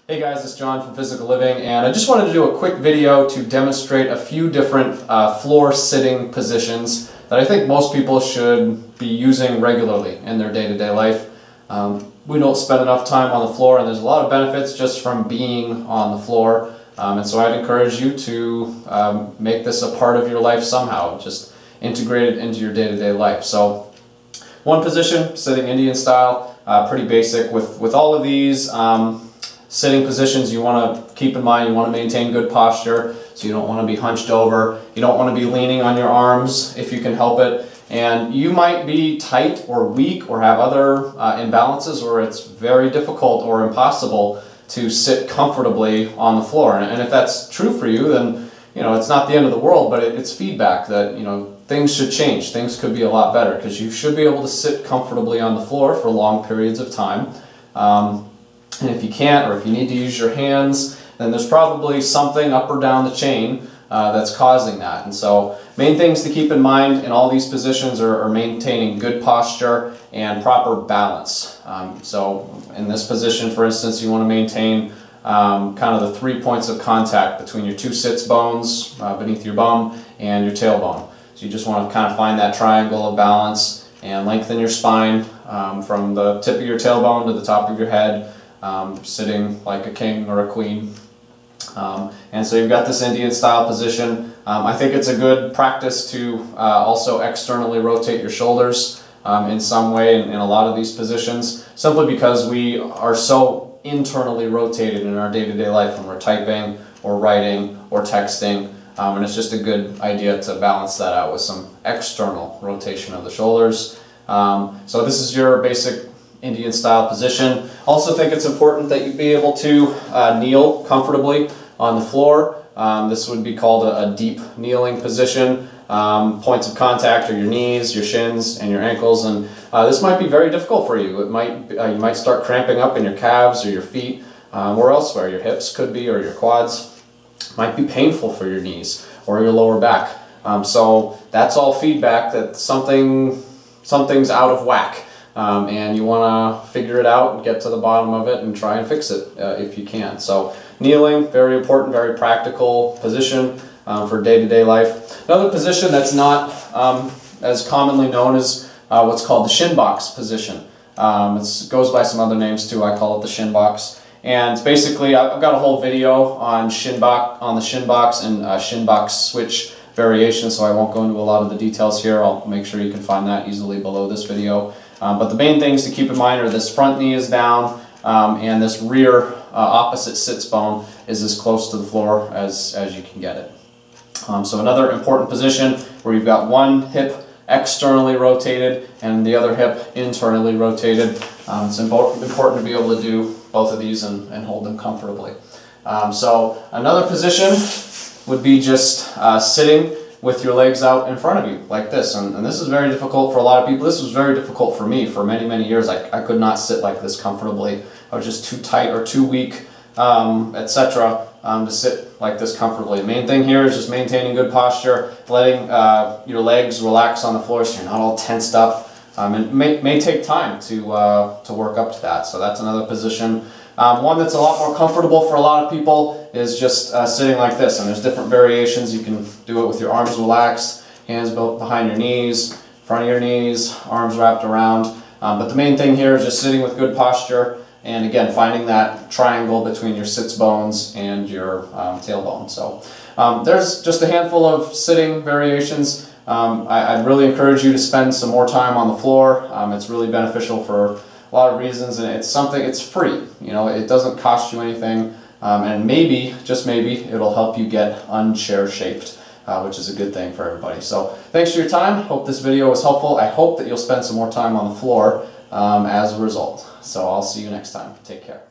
Hey guys, it's John from Physical Living, and I just wanted to do a quick video to demonstrate a few different floor sitting positions that I think most people should be using regularly in their day-to-day life. We don't spend enough time on the floor, and there's a lot of benefits just from being on the floor. And so I'd encourage you to make this a part of your life somehow, just integrate it into your day-to-day life. So one position, sitting Indian style, pretty basic. With all of these sitting positions, you want to keep in mind you want to maintain good posture, so you don't want to be hunched over, you don't want to be leaning on your arms if you can help it, and you might be tight or weak or have other imbalances where it's very difficult or impossible to sit comfortably on the floor. And if that's true for you, then it's not the end of the world, but it's feedback that things should change. Things could be a lot better, because you should be able to sit comfortably on the floor for long periods of time. And if you can't, or if you need to use your hands, then there's probably something up or down the chain that's causing that. And so main things to keep in mind in all these positions are maintaining good posture and proper balance. So in this position, for instance, you want to maintain kind of the 3 points of contact between your two sits bones beneath your bum and your tailbone. So you just want to kind of find that triangle of balance and lengthen your spine from the tip of your tailbone to the top of your head, sitting like a king or a queen. And so you've got this Indian style position. I think it's a good practice to also externally rotate your shoulders in some way in a lot of these positions, simply because we are so internally rotated in our day-to-day life when we're typing or writing or texting, and it's just a good idea to balance that out with some external rotation of the shoulders. So this is your basic Indian style position. Also think it's important that you be able to kneel comfortably on the floor. This would be called a deep kneeling position. Points of contact are your knees, your shins, and your ankles, and this might be very difficult for you. You might start cramping up in your calves or your feet or elsewhere. Your hips could be, or your quads. Might be painful for your knees or your lower back. So that's all feedback that something's out of whack. And you want to figure it out and get to the bottom of it and try and fix it if you can. So kneeling, very important, very practical position for day-to-day life. Another position that's not as commonly known is what's called the shin box position. It goes by some other names too. I call it the shin box. And basically, I've got a whole video on the shin box and shin box switch variation, so I won't go into a lot of the details here. I'll make sure you can find that easily below this video. But the main things to keep in mind are this front knee is down, and this rear opposite sits bone is as close to the floor as you can get it. So another important position where you've got one hip externally rotated and the other hip internally rotated. It's important to be able to do both of these and hold them comfortably. So another position would be just sitting with your legs out in front of you like this, and this is very difficult for a lot of people. This was very difficult for me for many years. I could not sit like this comfortably. I was just too tight or too weak, etc. To sit like this comfortably. The main thing here is just maintaining good posture, letting your legs relax on the floor so you're not all tensed up. It may take time to work up to that, so that's another position. One that's a lot more comfortable for a lot of people is just sitting like this, and there's different variations. You can do it with your arms relaxed, hands behind your knees, front of your knees, arms wrapped around. But the main thing here is just sitting with good posture, and again, finding that triangle between your sits bones and your tailbone. So there's just a handful of sitting variations. I'd really encourage you to spend some more time on the floor. It's really beneficial for a lot of reasons, and it's free. It doesn't cost you anything, and maybe, just maybe, it'll help you get unchair shaped, which is a good thing for everybody. So thanks for your time. Hope this video was helpful. I hope that you'll spend some more time on the floor as a result. So I'll see you next time. Take care.